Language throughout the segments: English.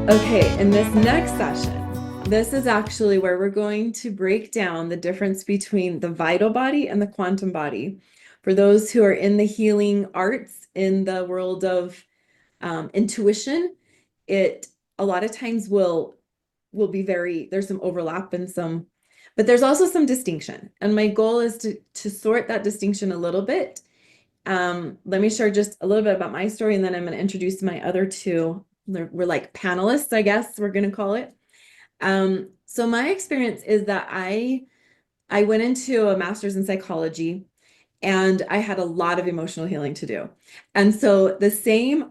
Okay, in this next session, this is actually where we're going to break down the difference between the vital body and the quantum body. For those who are in the healing arts, in the world of intuition, it a lot of times will be there's some overlap and some, but there's also some distinction. And my goal is to sort that distinction a little bit. Let me share just a little bit about my story, and then I'm going to introduce my other two. We're like panelists, I guess we're going to call it. So my experience is that I went into a master's in psychology, and I had a lot of emotional healing to do. And so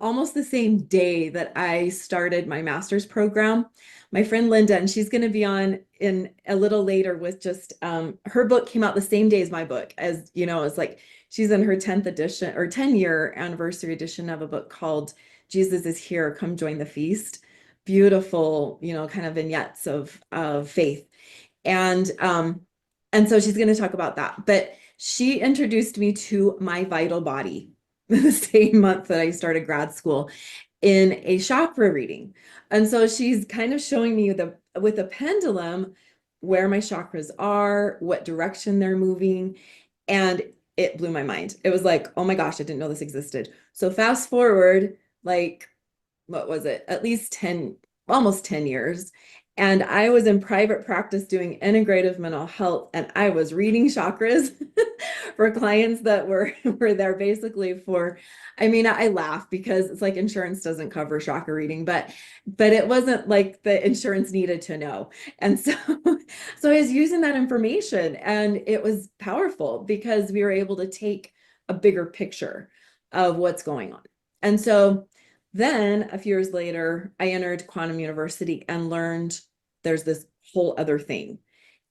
almost the same day that I started my master's program, my friend Linda, and she's going to be on in a little later with just her book came out the same day as my book, as you know, it's like she's in her 10th edition or 10-year anniversary edition of a book called Jesus is Here, Come Join the Feast. Beautiful, kind of vignettes of faith. And so she's going to talk about that. But she introduced me to my vital body the same month that I started grad school in a chakra reading. And so she's kind of showing me with a pendulum where my chakras are, what direction they're moving. And it blew my mind. It was like, oh my gosh, I didn't know this existed. So fast forward, like, what was it? At least 10, almost 10 years. And I was in private practice doing integrative mental health, and I was reading chakras for clients that were there basically for, I mean, I laugh because it's like insurance doesn't cover chakra reading, but it wasn't like the insurance needed to know. And so so I was using that information, and it was powerful because we were able to take a bigger picture of what's going on. And so then a few years later, I entered Quantum University and learned there's this whole other thing.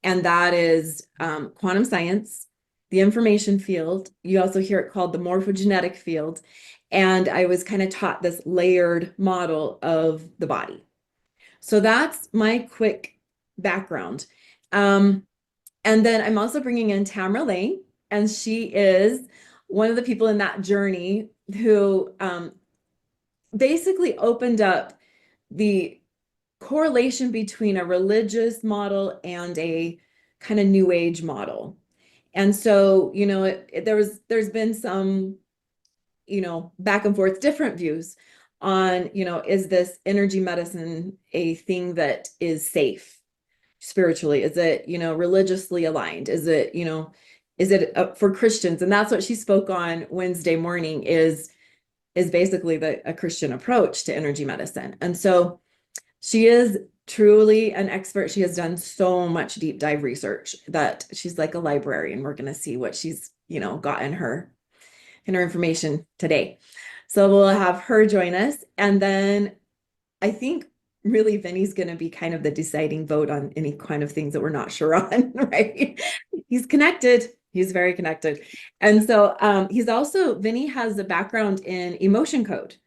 And that is quantum science, the information field. You also hear it called the morphogenetic field. And I was kind of taught this layered model of the body. So that's my quick background. Um, and then I'm also bringing in Tamara Laing, and she is one of the people in that journey who basically opened up the correlation between a religious model and a kind of new age model. And so, there's been some, back and forth, different views on, is this energy medicine a thing that is safe spiritually? Is it, religiously aligned? Is it for Christians? And that's what she spoke on Wednesday morning is basically a Christian approach to energy medicine. And so she is truly an expert. She has done so much deep dive research that she's like a librarian. We're going to see what she's, got in her information today. So we'll have her join us. And then I think really Vinney's going to be kind of the deciding vote on any kind of things that we're not sure on, right? He's connected. He's very connected. And so Vinney has a background in emotion code,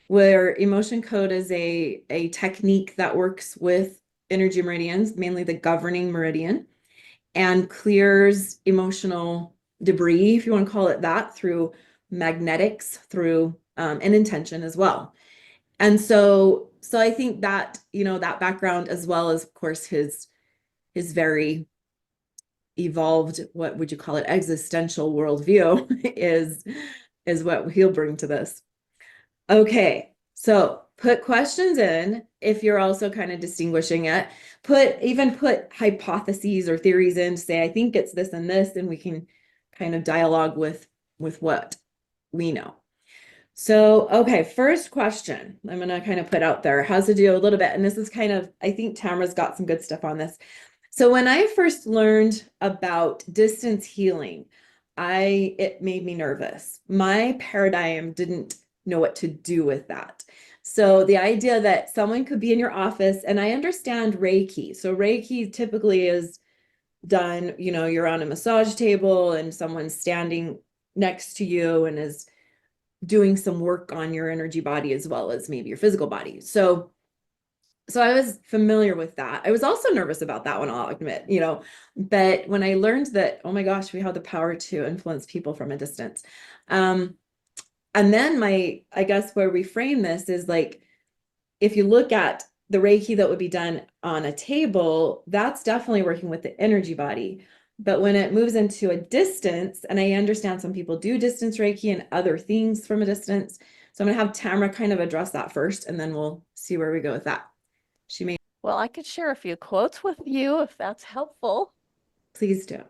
where emotion code is a technique that works with energy meridians, mainly the governing meridian, and clears emotional debris, if you want to call it that, through magnetics, through an intention as well. And so I think that, that background, as well as, of course, his very evolved, what would you call it, existential worldview is what he'll bring to this. Okay, so put questions in if you're also kind of distinguishing it. Put hypotheses or theories in to say, I think it's this and this, and we can kind of dialogue with what we know. So, okay, first question I'm going to kind of put out there has to do a little bit, and this is kind of, I think Tamara's got some good stuff on this. So when I first learned about distance healing, it made me nervous. My paradigm didn't know what to do with that. So the idea that someone could be in your office, and I understand Reiki. So Reiki typically is done, you're on a massage table and someone's standing next to you and is doing some work on your energy body as well as maybe your physical body. So I was familiar with that. I was also nervous about that one, I'll admit, but when I learned that, oh my gosh, we have the power to influence people from a distance. And then I guess where we frame this is like, if you look at the Reiki that would be done on a table, that's definitely working with the energy body. But when it moves into a distance, and I understand some people do distance Reiki and other things from a distance. So I'm going to have Tamara kind of address that first, and then we'll see where we go with that. She may. Well, I could share a few quotes with you if that's helpful. Please do.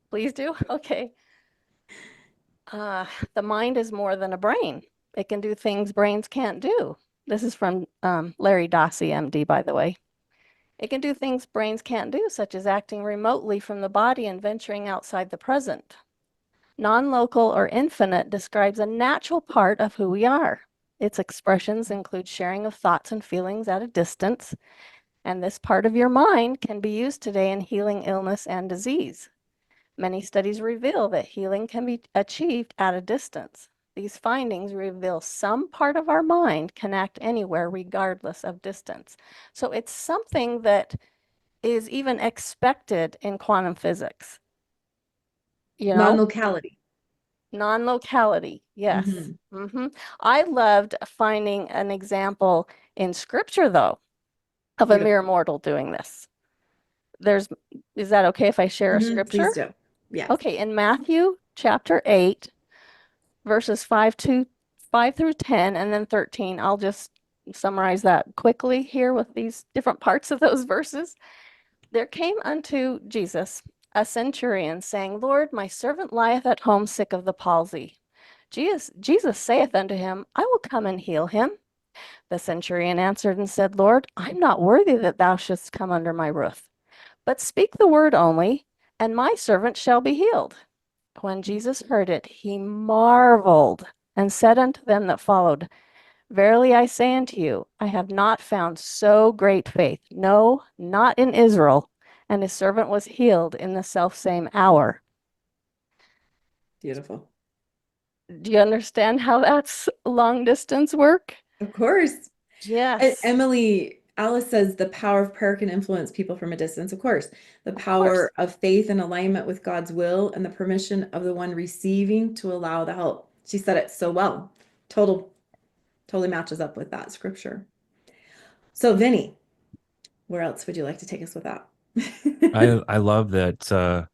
Please do. Okay. The mind is more than a brain. It can do things brains can't do. This is from Larry Dossey, MD, by the way. It can do things brains can't do, such as acting remotely from the body and venturing outside the present. Non-local or infinite describes a natural part of who we are. Its expressions include sharing of thoughts and feelings at a distance, and this part of your mind can be used today in healing illness and disease. Many studies reveal that healing can be achieved at a distance. These findings reveal some part of our mind can act anywhere regardless of distance. So it's something that is even expected in quantum physics. You know, Non-locality. non-locality, yes. Mm-hmm. I loved finding an example in scripture, though, of a Beautiful. mere mortal doing this. Is that okay if I share a scripture? Please do. Yes. Okay, in Matthew chapter 8, verses 5 through 10, and then 13. I'll just summarize that quickly here with these different parts of those verses. There came unto Jesus a centurion, saying, Lord, my servant lieth at home sick of the palsy. Jesus saith unto him, I will come and heal him. The centurion answered and said, Lord, I'm not worthy that thou shouldst come under my roof, but speak the word only, and my servant shall be healed. When Jesus heard it, he marveled and said unto them that followed, Verily I say unto you, I have not found so great faith, no, not in Israel. And his servant was healed in the selfsame hour. Beautiful. Do you understand how that's long distance work? Of course. Yes. Alice says the power of prayer can influence people from a distance. Of course, the Of course. power of faith and alignment with God's will and the permission of the one receiving to allow the help. She said it so well. Totally matches up with that scripture. So, Vinney, where else would you like to take us with that? I love that.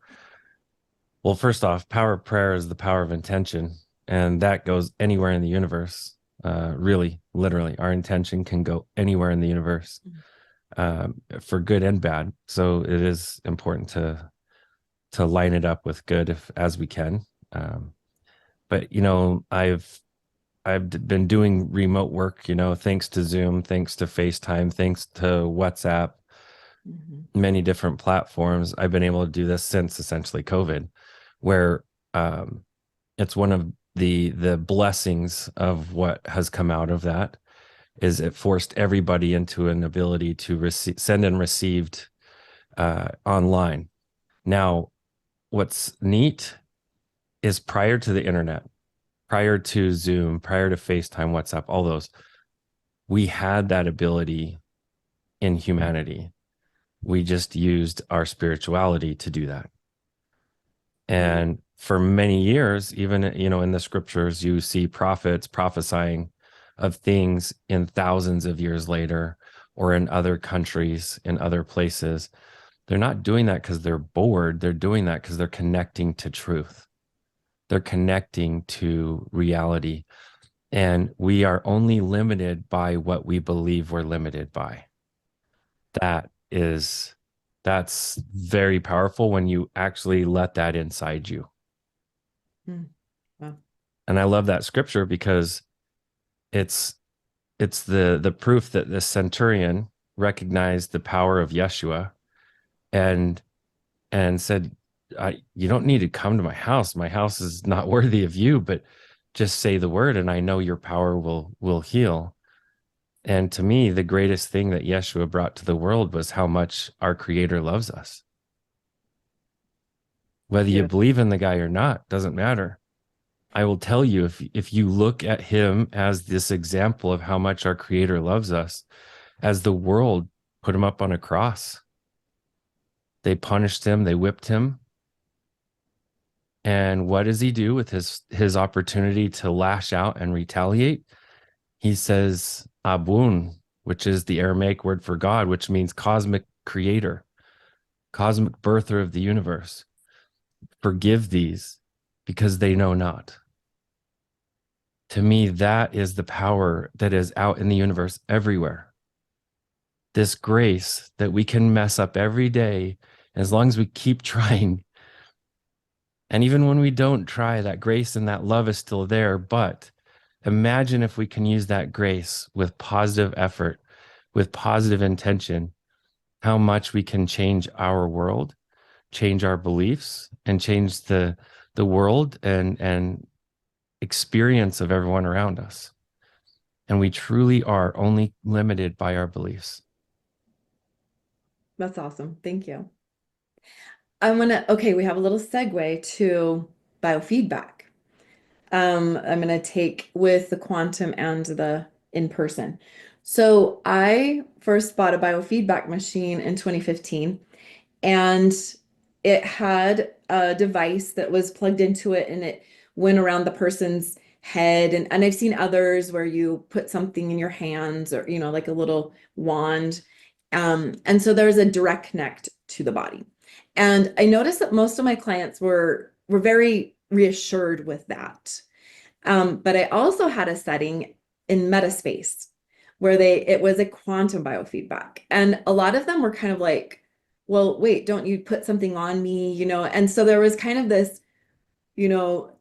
Well, first off, power of prayer is the power of intention, and that goes anywhere in the universe. Really, literally, our intention can go anywhere in the universe, for good and bad. So it is important to line it up with good as we can. But I've been doing remote work, thanks to Zoom, thanks to FaceTime, thanks to WhatsApp, many different platforms. I've been able to do this since essentially COVID, where it's one of the blessings of what has come out of that is it forced everybody into an ability to send and received online. Now, what's neat is prior to the internet, prior to Zoom, prior to FaceTime, WhatsApp, all those, we had that ability in humanity. We just used our spirituality to do that. And for many years, even, in the scriptures, you see prophets prophesying of things in thousands of years later, or in other countries, in other places. They're not doing that because they're bored. They're doing that because they're connecting to truth. They're connecting to reality. And we are only limited by what we believe we're limited by. That's very powerful when you actually let that inside you. Wow. And I love that scripture because it's the proof that the centurion recognized the power of Yeshua and said, you don't need to come to my house. My house is not worthy of you, but just say the word and I know your power will heal. And to me, the greatest thing that Yeshua brought to the world was how much our Creator loves us. Whether you believe in the guy or not, doesn't matter. I will tell you, if you look at him as this example of how much our Creator loves us, as the world put him up on a cross, they punished him, they whipped him. And what does he do with his opportunity to lash out and retaliate? He says, Abun, which is the Aramaic word for God, which means cosmic creator, cosmic birther of the universe. Forgive these because they know not. To me, that is the power that is out in the universe everywhere. This grace that we can mess up every day, as long as we keep trying. And even when we don't try, that grace and that love is still there. But imagine if we can use that grace with positive effort, with positive intention, how much we can change our world, change our beliefs, and change the world and experience of everyone around us. And we truly are only limited by our beliefs. That's awesome. Thank you. Okay, we have a little segue to biofeedback. I'm gonna take with the quantum and the in-person. So I first bought a biofeedback machine in 2015, and it had a device that was plugged into it, and it went around the person's head. And I've seen others where you put something in your hands, or like a little wand. And so there's a direct connect to the body. And I noticed that most of my clients were very reassured with that. But I also had a setting in Metaspace where it was a quantum biofeedback. And a lot of them were kind of like, well, wait, don't you put something on me, And so there was kind of this,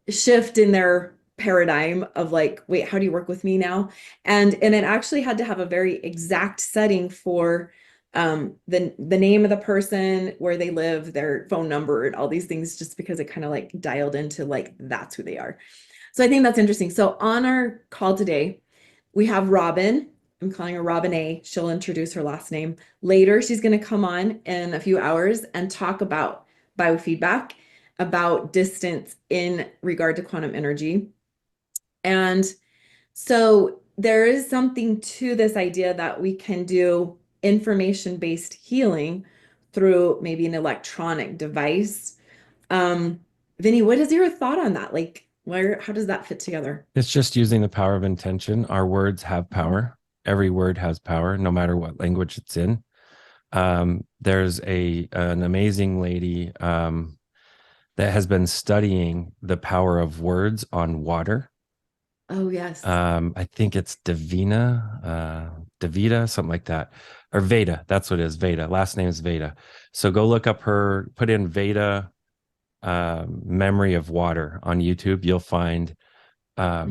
shift in their paradigm of like, wait, how do you work with me now? And it actually had to have a very exact setting for the name of the person, where they live, their phone number, and all these things, just because it kind of like dialed into like that's who they are. So I think that's interesting. So on our call today, we have Robin. I'm calling her Robin A. She'll introduce her last name later. She's going to come on in a few hours and talk about biofeedback, about distance in regard to quantum energy. And so there is something to this idea that we can do information-based healing through maybe an electronic device. Vinney, what is your thought on that? Like, how does that fit together? It's just using the power of intention. Our words have power. Every word has power, no matter what language it's in. There's an amazing lady that has been studying the power of words on water. Oh, yes. I think it's Davida, something like that, or Veda. That's what it is. Veda. Last name is Veda. So go look up put in Veda memory of water on YouTube. You'll find a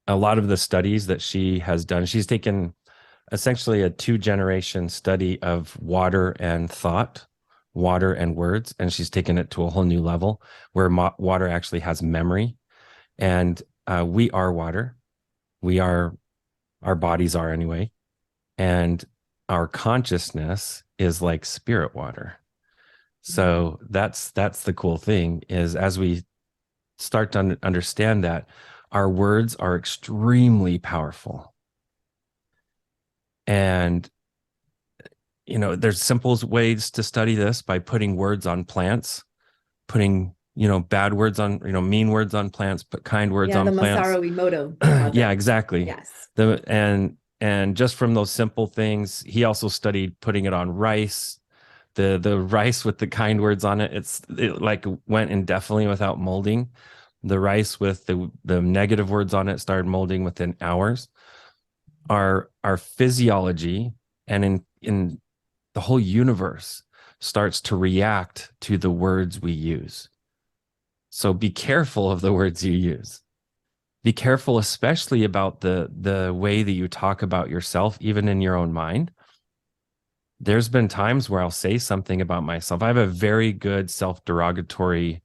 lot of the studies that she has done. She's taken essentially a 2-generation study of water and thought, water and words, and she's taken it to a whole new level where water actually has memory. And we are water. Our bodies are anyway. And our consciousness is like spirit water. So that's the cool thing, is as we start to understand that our words are extremely powerful. And there's simple ways to study this by putting words on plants, putting bad words on, mean words on plants, but kind words on plants. Yeah, the Masaru Emoto project. Yeah, exactly. Yes. And just from those simple things, he also studied putting it on rice. The rice with the kind words on it, it like went indefinitely without molding. The rice with the negative words on it started molding within hours. Our physiology and in the whole universe starts to react to the words we use. So be careful of the words you use. Be careful, especially about the way that you talk about yourself, even in your own mind. There's been times where I'll say something about myself. I have a very good self-derogatory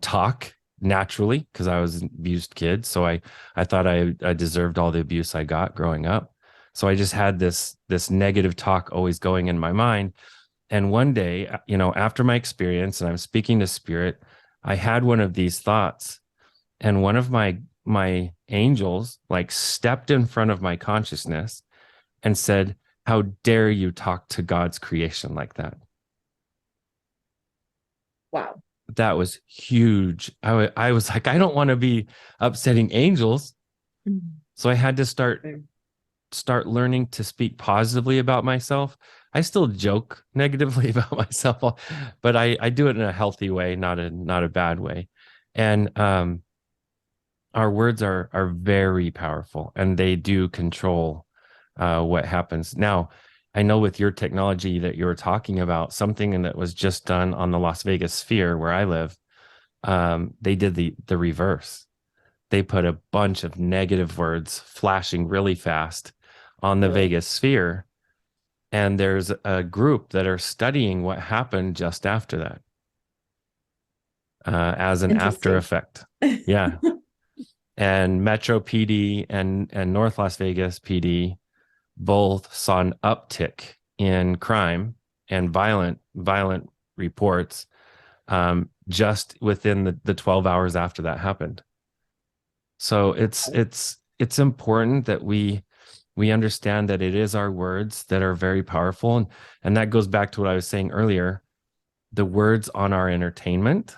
talk naturally, because I was an abused kid. So I thought I deserved all the abuse I got growing up. So I just had this negative talk always going in my mind. And one day, after my experience, and I'm speaking to spirit, I had one of these thoughts, and one of my angels like stepped in front of my consciousness and said, "How dare you talk to God's creation like that?" Wow. That was huge. I was like, I don't want to be upsetting angels. So I had to start start learning to speak positively about myself. I still joke negatively about myself, but I do it in a healthy way, not a bad way. And our words are very powerful, and they do control what happens. Now, I know with your technology that you were talking about, something that was just done on the Las Vegas Sphere where I live, they did the reverse. They put a bunch of negative words flashing really fast on the Really Vegas Sphere, and there's a group that are studying what happened just after that as an after interesting. effect. Yeah. And Metro PD and North Las Vegas PD both saw an uptick in crime and violent reports just within the 12 hours after that happened. So it's important that we understand that it is our words that are very powerful, and that goes back to what I was saying earlier. The words on our entertainment,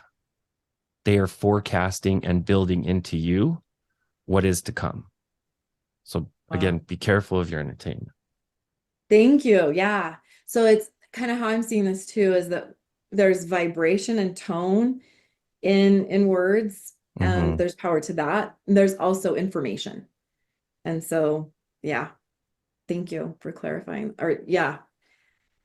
they are forecasting and building into you what is to come. So again, Wow. be careful of your entertainment. Thank you. Yeah. So it's kind of how I'm seeing this too, is that there's vibration and tone in words, and Mm-hmm. there's power to that. And there's also information. And so, yeah, thank you for clarifying. Or yeah,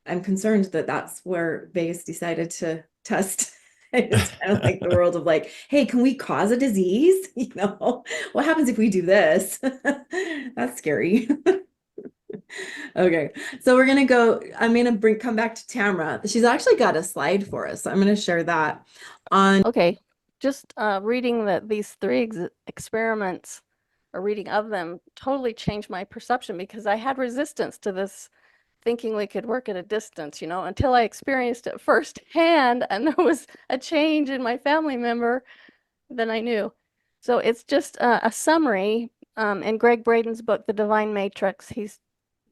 I'm concerned that that's where Vegas decided to test. It's kind of like the world of like, hey, can we cause a disease? You know, what happens if we do this? That's scary. Okay, so we're gonna go. I'm gonna come back to Tamara. She's actually got a slide for us, so I'm gonna share that on. Okay, just reading these three experiments or reading of them totally changed my perception, because I had resistance to this, thinking we could work at a distance, until I experienced it firsthand and there was a change in my family member, then I knew. So it's just a summary. In Greg Braden's book, The Divine Matrix, he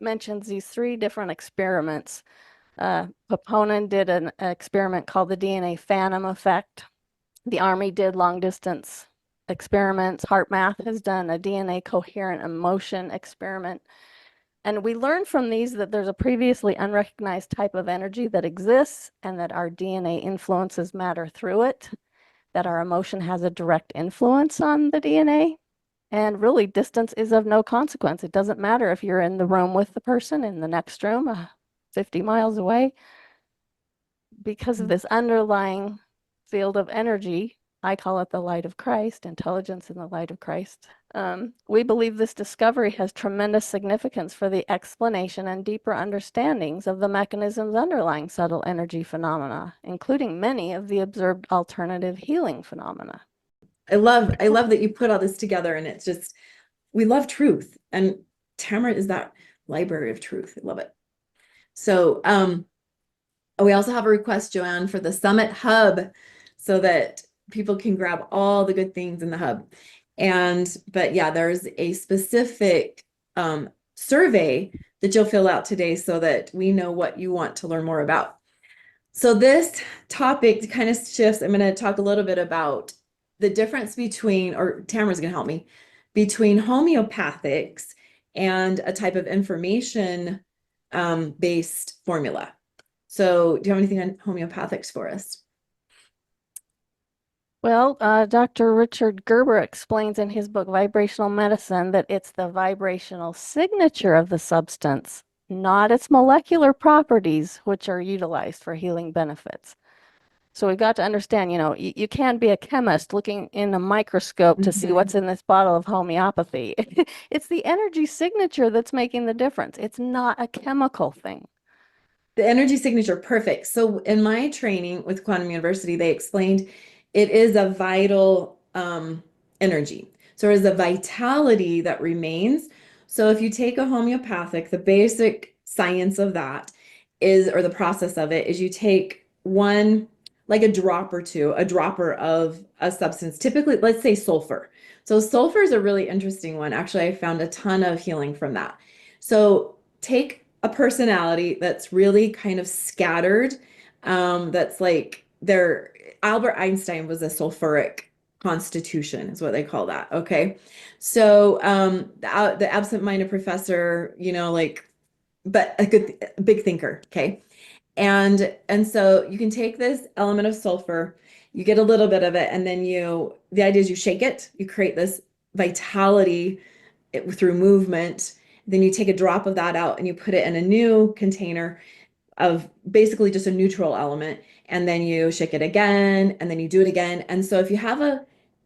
mentions these three different experiments. Paponin did an experiment called the DNA phantom effect. The Army did long distance experiments. HeartMath has done a DNA coherent emotion experiment. And we learn from these that there's a previously unrecognized type of energy that exists, and that our DNA influences matter through it, that our emotion has a direct influence on the DNA. And really, distance is of no consequence. It doesn't matter if you're in the room with the person in the next room, 50 miles away, because of this underlying field of energy. I call it the light of Christ, intelligence in the light of Christ. We believe this discovery has tremendous significance for the explanation and deeper understandings of the mechanisms underlying subtle energy phenomena, including many of the observed alternative healing phenomena. I love that you put all this together, and it's just, we love truth, and Tamara is that library of truth. I love it. So, we also have a request, Joanne, for the Summit Hub, so that people can grab all the good things in the hub. But yeah, there's a specific survey that you'll fill out today so that we know what you want to learn more about. So this topic kind of shifts. I'm going to talk a little bit about the difference between, or Tamara's going to help me, between homeopathics and a type of information based formula. So do you have anything on homeopathics for us? Well, Dr. Richard Gerber explains in his book, Vibrational Medicine, that it's the vibrational signature of the substance, not its molecular properties, which are utilized for healing benefits. So we've got to understand, you can't be a chemist looking in a microscope to see what's in this bottle of homeopathy. It's the energy signature that's making the difference. It's not a chemical thing. The energy signature, perfect. So in my training with Quantum University, they explained it is a vital energy. So there's a vitality that remains. So if you take a homeopathic, the basic science of that is, or the process of it is, you take one, like a drop or two, a dropper of a substance, typically, let's say sulfur. So sulfur is a really interesting one. Actually, I found a ton of healing from that. So take a personality that's really kind of scattered, that's like their Albert Einstein was a sulfuric constitution is what they call that. Okay. So the absent-minded professor, like, but a big thinker. Okay. And so you can take this element of sulfur, you get a little bit of it, and then the idea is you shake it, you create this vitality through movement. Then you take a drop of that out and you put it in a new container of basically just a neutral element, and then you shake it again, and then you do it again. And so if you have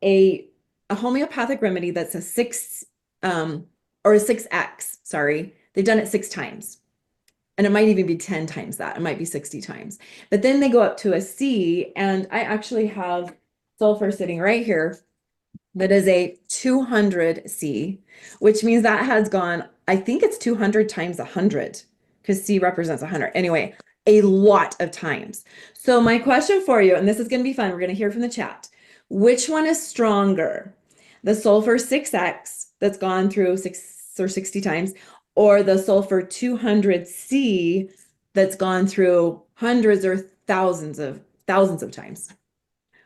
a homeopathic remedy that's a 6 or a 6x, sorry, they've done it 6 times. And it might even be 10 times that. It might be 60 times. But then they go up to a C, and I actually have sulfur sitting right here that is a 200C, which means that has gone, I think it's 200 times 100, because C represents 100. Anyway, a lot of times. So my question for you, and this is going to be fun, we're going to hear from the chat. Which one is stronger? The sulfur 6X that's gone through 6 or 60 times, or the sulfur 200C that's gone through hundreds or thousands of times?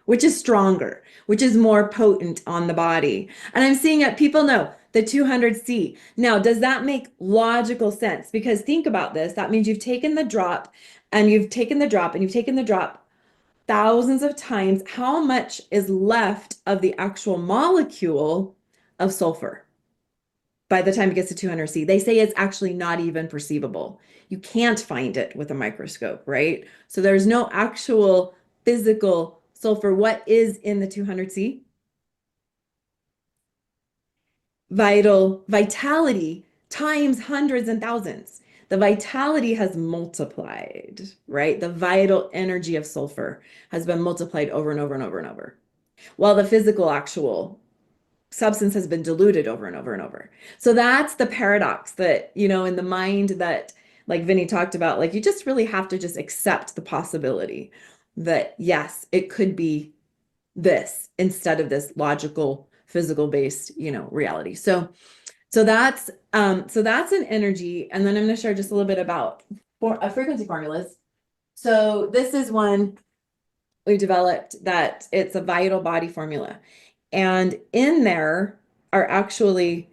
Which is stronger, which is more potent on the body? And I'm seeing it, people know the 200C. Now, does that make logical sense? Because think about this, that means you've taken the drop and you've taken the drop and you've taken the drop thousands of times. How much is left of the actual molecule of sulfur by the time it gets to 200C? They say it's actually not even perceivable. You can't find it with a microscope, right? So there's no actual physical sulfur. What is in the 200C? Vitality times hundreds and thousands. The vitality has multiplied, right? The vital energy of sulfur has been multiplied over and over and over and over, while the physical actual substance has been diluted over and over and over. So that's the paradox that, in the mind that, like Vinney talked about, like you just really have to just accept the possibility that yes, it could be this instead of this logical, physical based, reality. So that's an energy. And then I'm going to share just a little bit about frequency formulas. So this is one we developed that it's a vital body formula. And in there are actually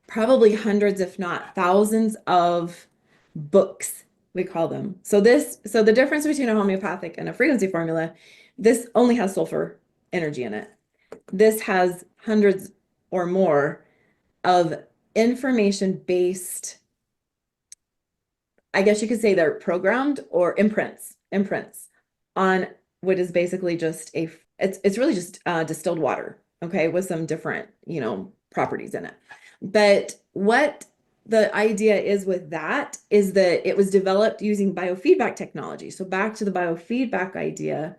probably hundreds, if not thousands of books, we call them. So the difference between a homeopathic and a frequency formula, this only has sulfur energy in it. This has hundreds or more of information-based, I guess you could say they're programmed or imprints on what is basically just it's really just distilled water, okay, with some different, properties in it. But what the idea is with that is that it was developed using biofeedback technology. So back to the biofeedback idea.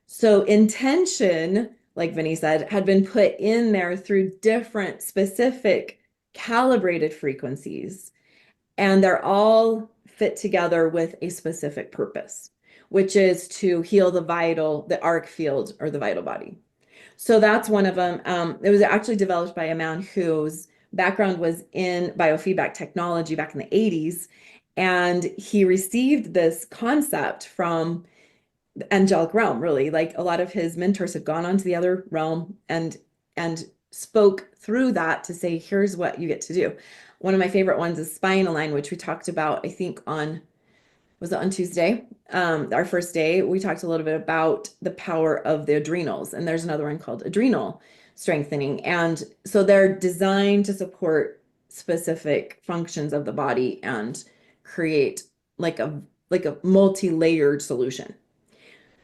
So intention, like Vinney said, had been put in there through different specific calibrated frequencies, and they're all fit together with a specific purpose, which is to heal the arc field or the vital body. So that's one of them. It was actually developed by a man whose background was in biofeedback technology back in the 80s. And he received this concept from the angelic realm, really. Like a lot of his mentors had gone on to the other realm and spoke through that to say, here's what you get to do. One of my favorite ones is spine align, which we talked about, I think was it on Tuesday? Our first day, we talked a little bit about the power of the adrenals, and there's another one called adrenal strengthening. And so they're designed to support specific functions of the body and create like a multi-layered solution.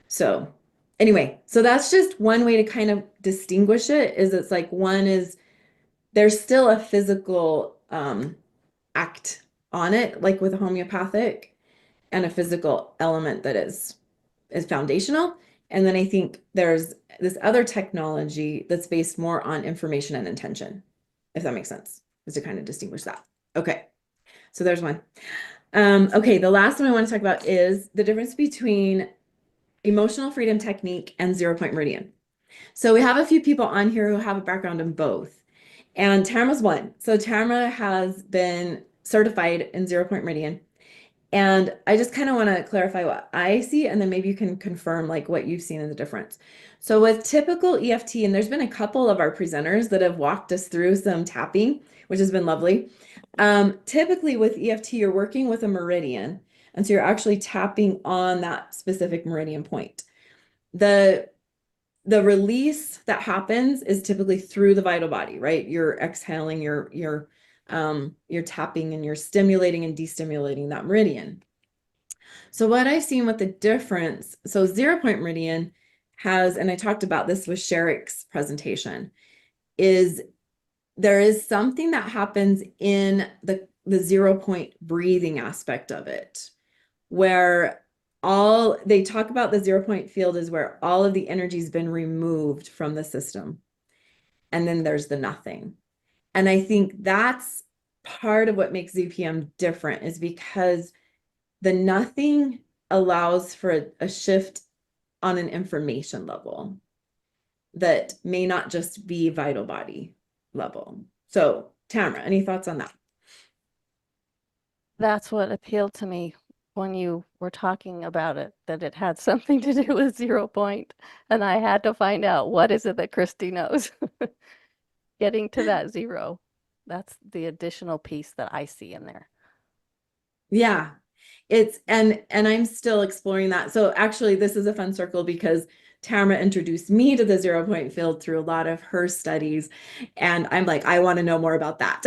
So anyway, so that's just one way to kind of distinguish it, is it's like one is there's still a physical act on it, like with a homeopathic, and a physical element that is foundational. And then I think there's this other technology that's based more on information and intention, if that makes sense, is to kind of distinguish that. Okay, so there's one. Okay, the last one I want to talk about is the difference between emotional freedom technique and 0-point meridian. So we have a few people on here who have a background in both. And Tamara's one. So Tamara has been certified in 0-point meridian. And I just kind of want to clarify what I see, and then maybe you can confirm like what you've seen in the difference. So with typical EFT, and there's been a couple of our presenters that have walked us through some tapping, which has been lovely. Typically with EFT, you're working with a meridian. And so you're actually tapping on that specific meridian point. The release that happens is typically through the vital body, right? You're exhaling, you're tapping and you're stimulating and destimulating that meridian. So what I've seen with the difference, so 0 point meridian has, and I talked about this with Sherrick's presentation, is there is something that happens in the 0 point breathing aspect of it, where all they talk about the 0 point field is where all of the energy's been removed from the system. And then there's the nothing. And I think that's part of what makes ZPM different, is because the nothing allows for a shift on an information level that may not just be vital body level. So, Tamara, any thoughts on that? That's what appealed to me when you were talking about it, that it had something to do with 0 point. And I had to find out, what is it that Christy knows? Getting to that 0. That's the additional piece that I see in there. Yeah, it's and I'm still exploring that. So actually, this is a fun circle because Tamara introduced me to the 0 point field through a lot of her studies, and I'm like, I want to know more about that.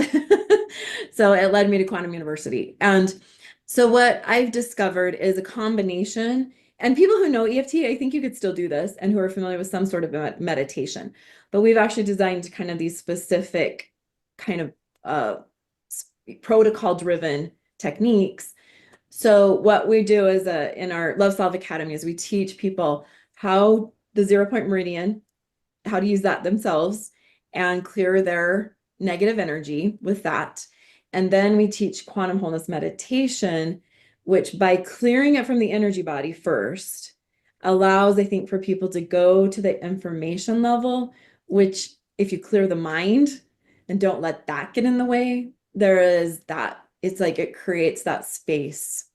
So it led me to Quantum University. And so what I've discovered is a combination, and people who know EFT, I think you could still do this, and who are familiar with some sort of meditation. But we've actually designed kind of these specific kind of protocol-driven techniques. So what we do is in our Love Solve Academy is we teach people how the 0 point meridian, how to use that themselves and clear their negative energy with that. And then we teach quantum wholeness meditation, which by clearing it from the energy body first allows, I think, for people to go to the information level, which if you clear the mind and don't let that get in the way, there is that, it's like it creates that space,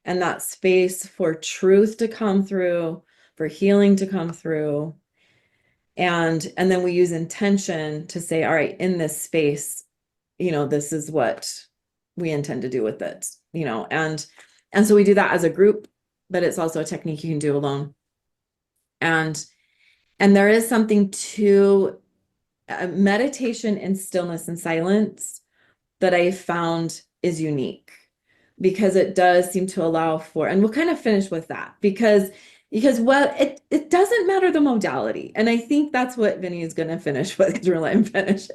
and that space for truth to come through, for healing to come through. And then we use intention to say, all right, in this space, this is what we intend to do with it, and so we do that as a group, but it's also a technique you can do alone. And there is something to meditation in stillness and silence that I found is unique, because it does seem to allow for, and we'll kind of finish with that, because well, it doesn't matter the modality. And I think that's what Vinney is going to finish with, because we're letting him finish.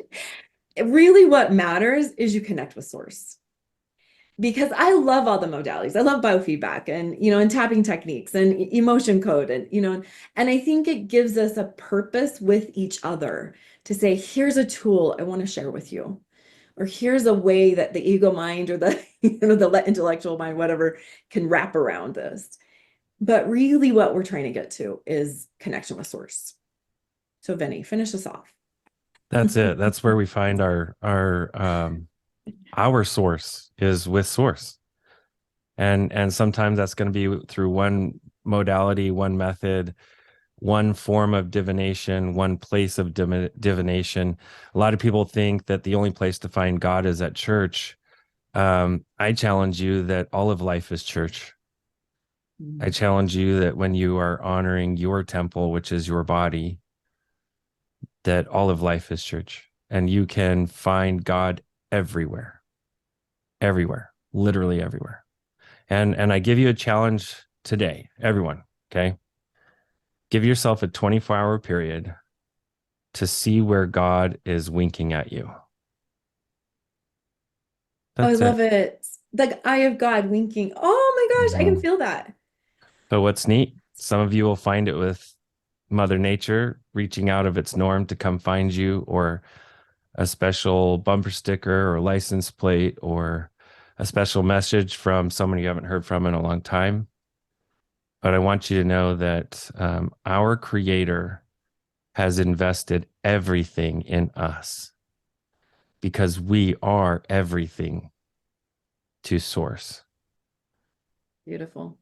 Really what matters is you connect with source. Because I love all the modalities. I love biofeedback and tapping techniques and emotion code and I think it gives us a purpose with each other to say, here's a tool I want to share with you, or here's a way that the ego mind or the the intellectual mind, whatever, can wrap around this. But really what we're trying to get to is connection with source. So Vinney, finish us off. That's it. That's where we find our source is with source. And sometimes that's going to be through one modality, one method, one form of divination, one place of divination. A lot of people think that the only place to find God is at church. I challenge you that all of life is church. I challenge you that when you are honoring your temple, which is your body, that all of life is church, and you can find God everywhere, literally everywhere. And I give you a challenge today, everyone. Okay. Give yourself a 24-hour period to see where God is winking at you. I That's love it. The eye of God winking. Oh my gosh, I can feel that. But what's neat, some of you will find it with Mother Nature reaching out of its norm to come find you, or a special bumper sticker or license plate, or a special message from someone you haven't heard from in a long time. But I want you to know that our Creator has invested everything in us, because we are everything to Source. Beautiful.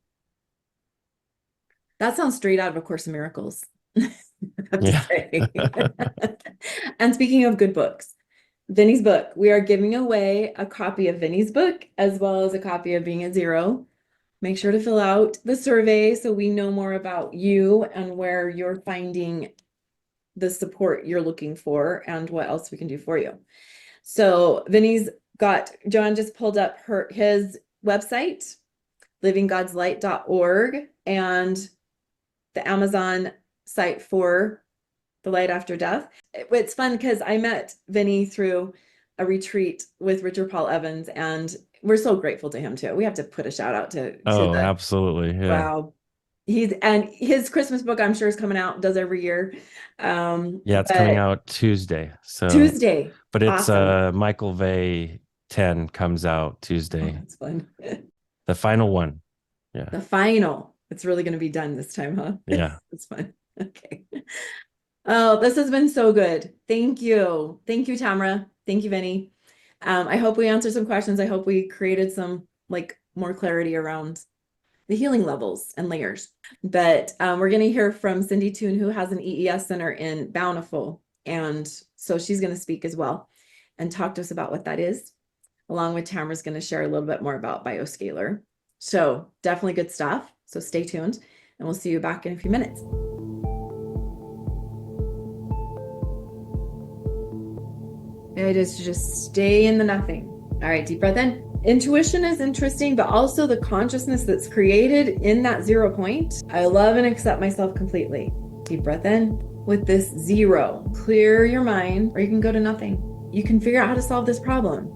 That sounds straight out of A Course in Miracles. I have to Yeah. say. And speaking of good books, Vinney's book, we are giving away a copy of Vinney's book as well as a copy of Being a Zero. Make sure to fill out the survey so we know more about you and where you're finding the support you're looking for and what else we can do for you. So Vinney's got, John just pulled up his website, livinggodslight.org, and the Amazon site for The Light After Death. It's fun because I met Vinney through a retreat with Richard Paul Evans, and we're so grateful to him too. We have to put a shout out to Oh, the absolutely. Yeah. wow. And his Christmas book, I'm sure, is coming out, does every year. Yeah, it's coming But out Tuesday. So Tuesday. but it's Awesome. Michael Vey 10 comes out Oh, Tuesday. that's fun. The final one. Yeah. The final. It's really going to be done this time, huh? Yeah. It's fun. Okay. Oh, this has been so good. Thank you. Thank you, Tamara. Thank you, Vinney. I hope we answered some questions. I hope we created some more clarity around the healing levels and layers. But we're going to hear from Cindy Toon, who has an EES center in Bountiful. And so she's going to speak as well and talk to us about what that is, along with Tamara's going to share a little bit more about bioscalar. So definitely good stuff. So stay tuned and we'll see you back in a few minutes. The idea is to just stay in the nothing. All right, deep breath in. Intuition is interesting, but also the consciousness that's created in that 0 point. I love and accept myself completely. Deep breath in. With this 0, clear your mind, or you can go to nothing. You can figure out how to solve this problem.